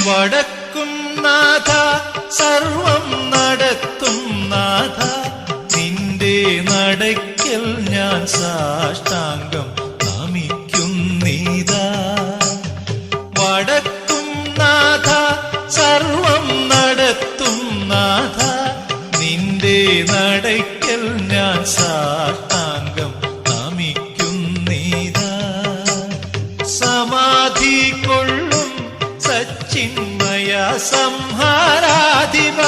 വടക്കും നാഥ സർവം നടത്തും നാഥ നിന്റെ നടയ്ക്കൽ ഞാൻ സാഷ്ടാംഗം നമിക്കുന്നീതാ. വടക്കും നാഥ സർവം നടത്തും നാഥ നിന്റെ നടയ്ക്കൽ ഞാൻ സാഷ്ടാംഗം നമിക്കുന്നീതാ. സമാധി കൊള്ളും സച്ചിന്മയ സംഹാരാധിപ